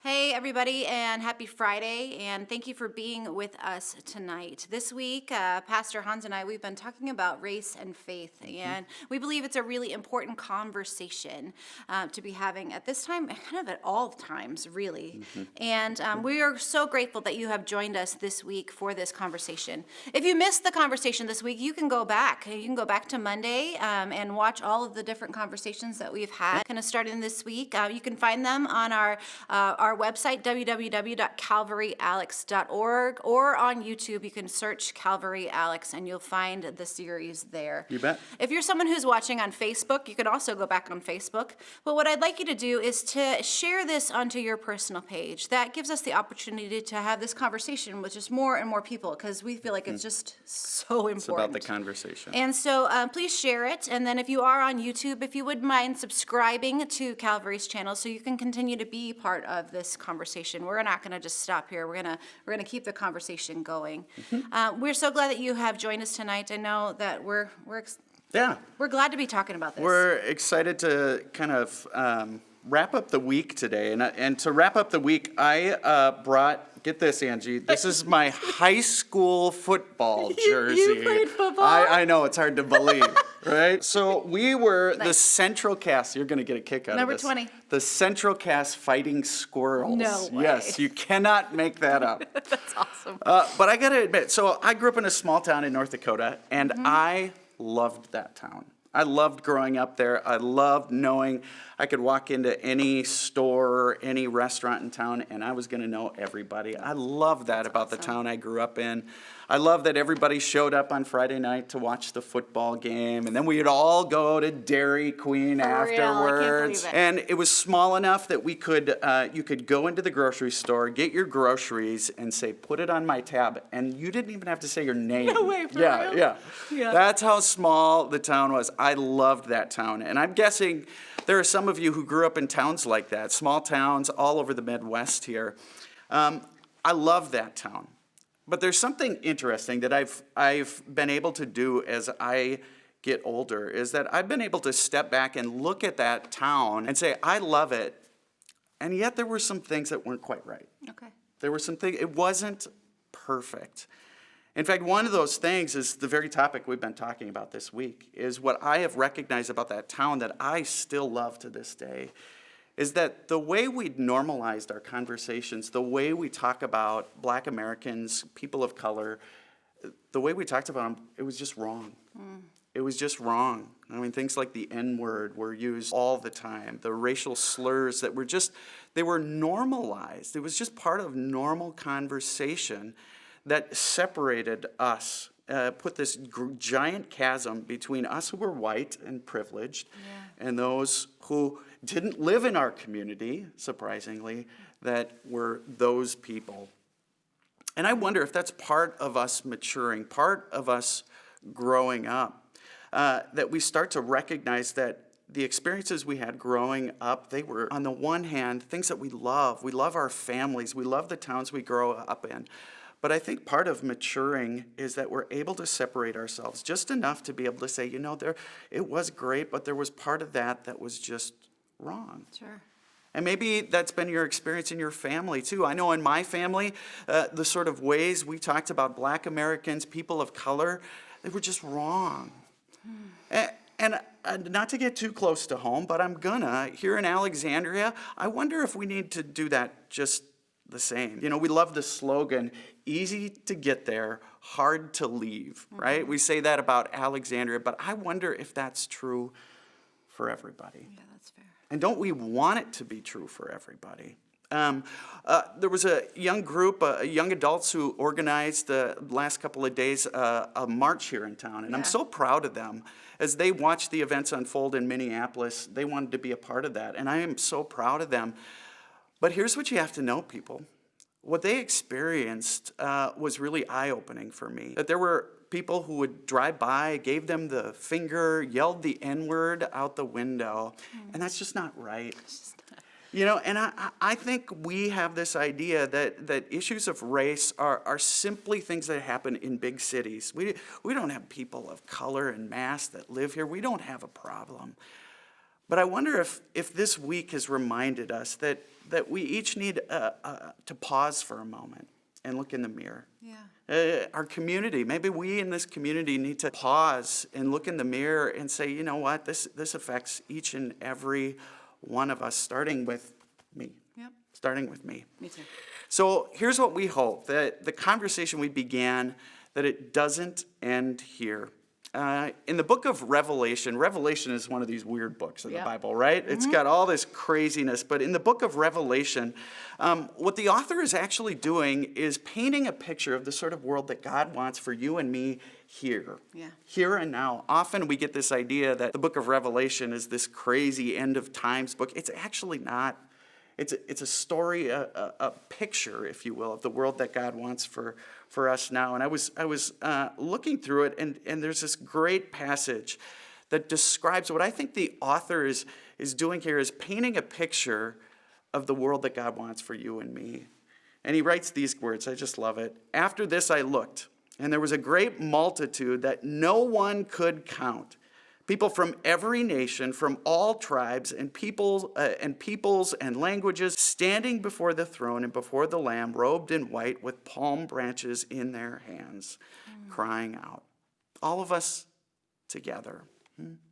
Hey, everybody, and happy Friday, and thank you for being with us tonight. This week, Pastor Hans and I, we've been talking about race and faith, and we believe it's a really important conversation to be having at this time, kind of at all times, really. And we are so grateful that you have joined us this week for this conversation. If you missed the conversation this week, you can go back. You can go back to Monday and watch all of the different conversations that we've had kind of starting this week. You can find them on our website, www.calvaryalex.org, or on YouTube. You can search Calvary Alex and you'll find the series there. You bet. If you're someone who's watching on Facebook, you can also go back on Facebook. But what I'd like you to do is to share this onto your personal page. That gives us the opportunity to have this conversation with just more and more people because we feel like it's just so important. It's about the conversation. And so please share it. And then if you are on YouTube, if you would mind subscribing to Calvary's channel so you can continue to be part of this conversation. We're not going to just stop here. We're going to keep the conversation going. We're so glad that you have joined us tonight. I know that we're glad to be talking about this. We're excited to kind of wrap up the week today. And to wrap up the week, I brought, get this, Angie, this is my high school football jersey. You played football? I know, it's hard to believe, right? So we were the Central Cast. You're going to get a kick out Number of this. 20. The Central Cast Fighting Squirrels. No way. Yes, you cannot make that up. That's awesome. But I got to admit, so I grew up in a small town in North Dakota, and I loved that town. I loved growing up there. I loved knowing I could walk into any store, any restaurant in town, and I was going to know everybody. I love that about the town I grew up in. I love that everybody showed up on Friday night to watch the football game, and then we'd all go to Dairy Queen afterwards. I can't believe it. And it was small enough that we could, you could go into the grocery store, get your groceries, and say, put it on my tab. And you didn't even have to say your name. No way, for yeah, real? Yeah, Yeah. That's how small the town was. I loved that town. And I'm guessing there are some of you who grew up in towns like that, small towns all over the Midwest here. I love that town. But there's something interesting that I've been able to do as I get older, is that I've been able to step back and look at that town and say, I love it, and yet there were some things that weren't quite right. Okay. There were some things, it wasn't perfect. In fact, one of those things is the very topic we've been talking about this week, is what I have recognized about that town that I still love to this day, is that the way we'd normalized our conversations, the way we talk about Black Americans, people of color, the way we talked about them, it was just wrong. It was just wrong. I mean, things like the N-word were used all the time. The racial slurs that were just, they were normalized. It was just part of normal conversation that separated us, put this giant chasm between us who were white and privileged and those who didn't live in our community, surprisingly, that were those people. And I wonder if that's part of us maturing, part of us growing up, that we start to recognize that the experiences we had growing up, they were, on the one hand, things that we love. We love our families. We love the towns we grow up in. But I think part of maturing is that we're able to separate ourselves just enough to be able to say, you know, it was great, but there was part of that was just wrong. Sure. And maybe that's been your experience in your family, too. I know in my family, the sort of ways we talked about Black Americans, people of color, they were just wrong. And not to get too close to home, but I'm gonna, here in Alexandria, I wonder if we need to do that just the same. You know, we love the slogan, easy to get there, hard to leave, right? We say that about Alexandria, but I wonder if that's true for everybody. Yeah, that's fair. And don't we want it to be true for everybody? There was a young group, young adults who organized the last couple of days a march here in town, and I'm so proud of them. As they watched the events unfold in Minneapolis, they wanted to be a part of that, and I am so proud of them. But here's what you have to know, people. What they experienced was really eye-opening for me. That there were people who would drive by, gave them the finger, yelled the N-word out the window, and that's just not right. You know, and I think we have this idea that issues of race are simply things that happen in big cities. We don't have people of color and mass that live here. We don't have a problem. But I wonder if this week has reminded us that we each need to pause for a moment and look in the mirror. Yeah. Our community, maybe we in this community need to pause and look in the mirror and say, you know what, this affects each and every one of us, starting with me. Yep. Starting with me. Me too. So here's what we hope, that the conversation we began, that it doesn't end here. In the book of Revelation is one of these weird books in the Bible, right? It's got all this craziness. But in the book of Revelation, what the author is actually doing is painting a picture of the sort of world that God wants for you and me here. Yeah. Here and now. Often we get this idea that the book of Revelation is this crazy end of times book. It's actually not. It's a story, a picture, if you will, of the world that God wants for us now. And I was looking through it, and there's this great passage that describes what I think the author is doing here, is painting a picture of the world that God wants for you and me. And he writes these words. I just love it. After this I looked, and there was a great multitude that no one could count. People from every nation, from all tribes and peoples and languages, standing before the throne and before the Lamb, robed in white with palm branches in their hands, crying out. All of us together.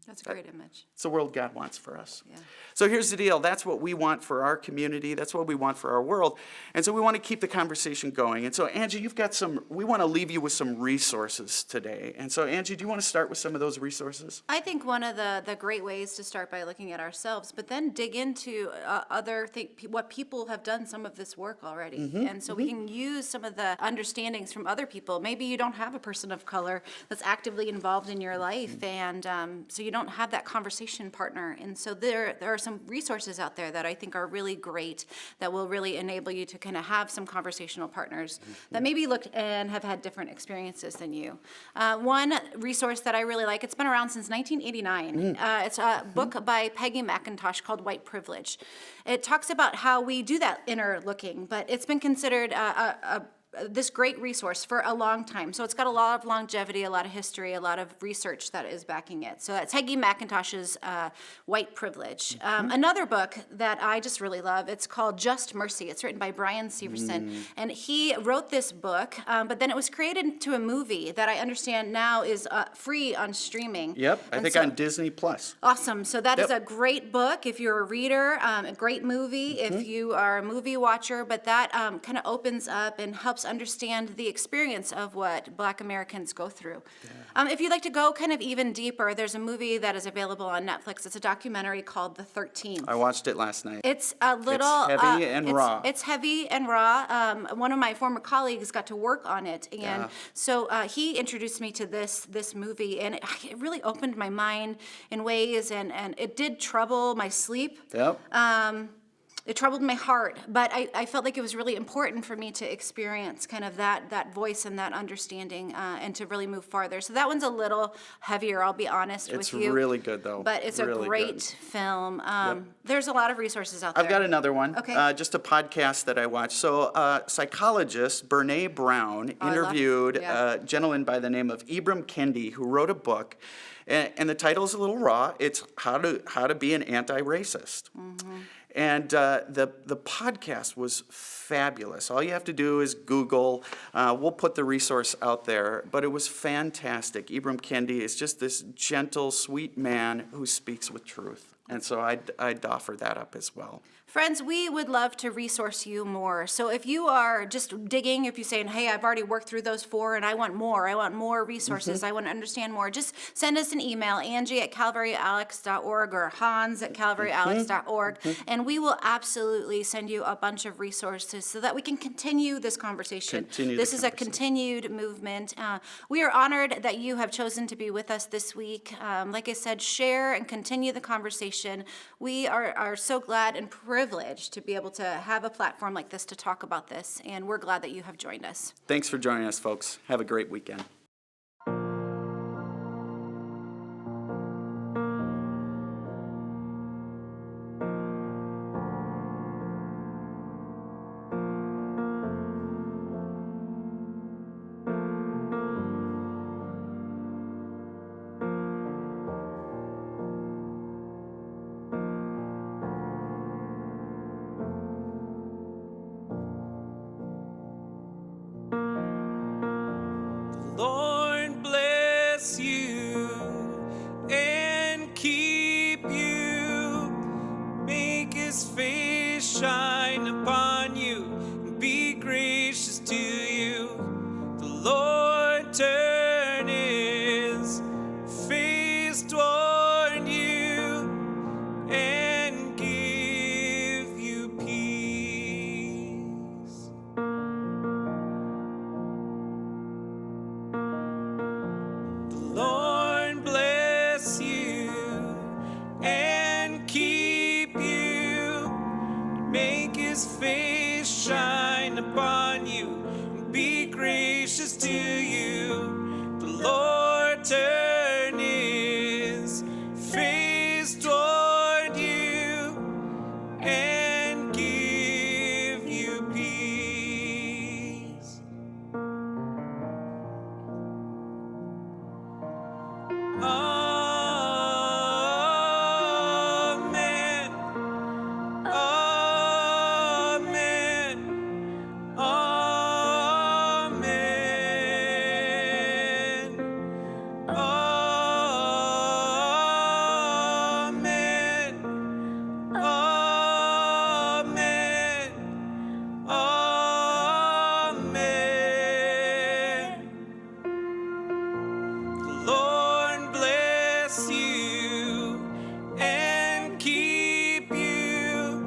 That's a great image. It's the world God wants for us. Yeah. So here's the deal. That's what we want for our community. That's what we want for our world. And so we want to keep the conversation going. And so, Angie, we want to leave you with some resources today. And so, Angie, do you want to start with some of those resources? I think one of the great ways to start by looking at ourselves, but then dig into what people have done some of this work already. And so we can use some of the understandings from other people. Maybe you don't have a person of color that's actively involved in your life, and so you don't have that conversation partner. And so there are some resources out there that I think are really great that will really enable you to kind of have some conversational partners that maybe look and have had different experiences than you. One resource that I really like, it's been around since 1989. It's a book by Peggy McIntosh called White Privilege. It talks about how we do that inner looking, but it's been considered this great resource for a long time. So it's got a lot of longevity, a lot of history, a lot of research that is backing it. So that's Peggy McIntosh's White Privilege. Another book that I just really love, it's called Just Mercy. It's written by Brian Severson. And he wrote this book, but then it was created into a movie that I understand now is free on streaming. Yep, I think on Disney Plus. Awesome. So that is a great book if you're a reader, a great movie if you are a movie watcher, but that kind of opens up and helps understand the experience of what Black Americans go through. If you'd like to go kind of even deeper, there's a movie that is available on Netflix. It's a documentary called The 13th. I watched it last night. It's a little... It's heavy and raw. It's heavy and raw. One of my former colleagues got to work on it, and so he introduced me to this movie, and it really opened my mind in ways, and it did trouble my sleep. It troubled my heart, but I felt like it was really important for me to experience kind of that voice and that understanding and to really move farther. So that one's a little heavier, I'll be honest with you. It's really good, though. But it's really a great film. There's a lot of resources out there. I've got another one. Okay. Just a podcast that I watched. So psychologist Brene Brown interviewed a gentleman by the name of Ibram Kendi, who wrote a book. And the title is a little raw. It's How to Be an Anti-Racist. And the podcast was fabulous. All you have to do is Google. We'll put the resource out there. But it was fantastic. Ibram Kendi is just this gentle, sweet man who speaks with truth. And so I'd offer that up as well. Friends, we would love to resource you more. So if you are just digging, if you're saying, hey, I've already worked through those 4 and I want more resources, I want to understand more, just send us an email, Angie@calvaryalex.org or Hans@calvaryalex.org, and we will absolutely send you a bunch of resources so that we can continue this conversation. This is a continued movement. We are honored that you have chosen to be with us this week. Like I said, share and continue the conversation. We are so glad and privileged to be able to have a platform like this to talk about this, and we're glad that you have joined us. Thanks for joining us, folks. Have a great weekend. his face shine upon you and be gracious to you. The Lord turn his face toward you and give you peace. The Lord bless you and keep you, make his face shine upon you and be gracious to you. The Lord turn his face toward you and give you peace. Amen. Amen. Amen. Amen. Amen. Amen. The Lord bless you and keep you,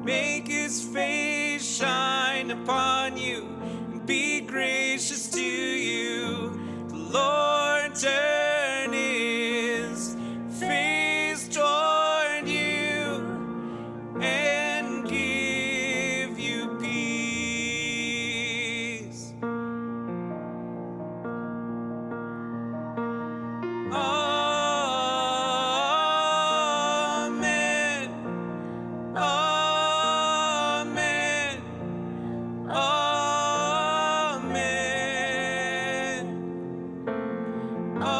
make his face shine upon you and be gracious to you. The Lord turn his face toward you and give you peace. Amen. Amen. Amen. Amen. Amen. Amen.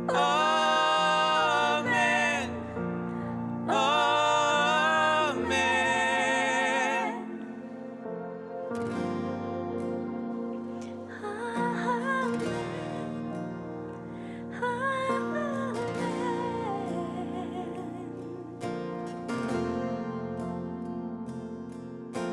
Amen. Amen. Amen. Amen.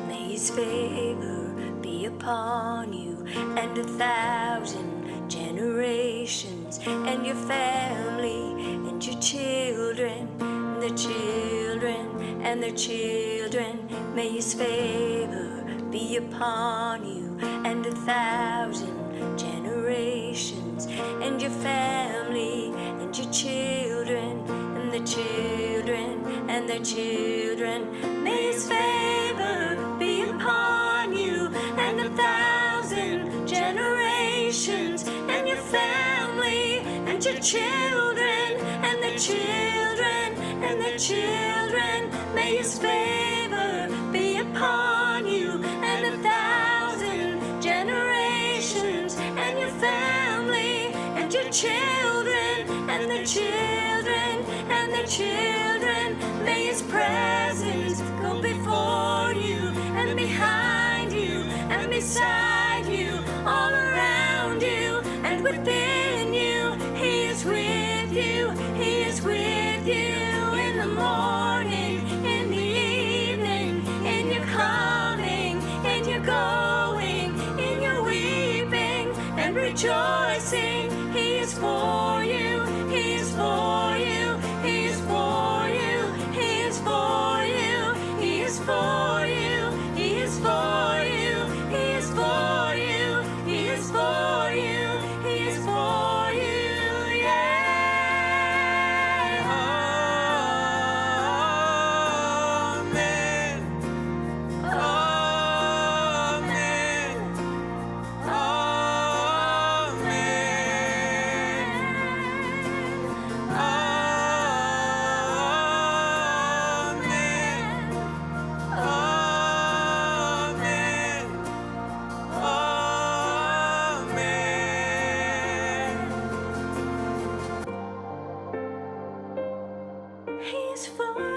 May his favor be upon you and 1,000 generations, and your family and your children, and their children and their children. May his favor be upon you and 1,000 generations, and your family and your children and their children and their children. May his favor be upon you and 1,000 generations, and your family and your children and their children and their children. May his favor be upon you and 1,000 generations, and your family and your children and their children and their children. May his presence go before you and behind you and beside you, all around you and within you. He is with you, he is with you in the morning, in the evening, in your coming, in your going, in your weeping and rejoicing. He is for you, he is for you, he is for you, he is for you, he is for you, he is for you, he is for you, he is for you, he is for you, yeah. Amen. Amen. Amen. is for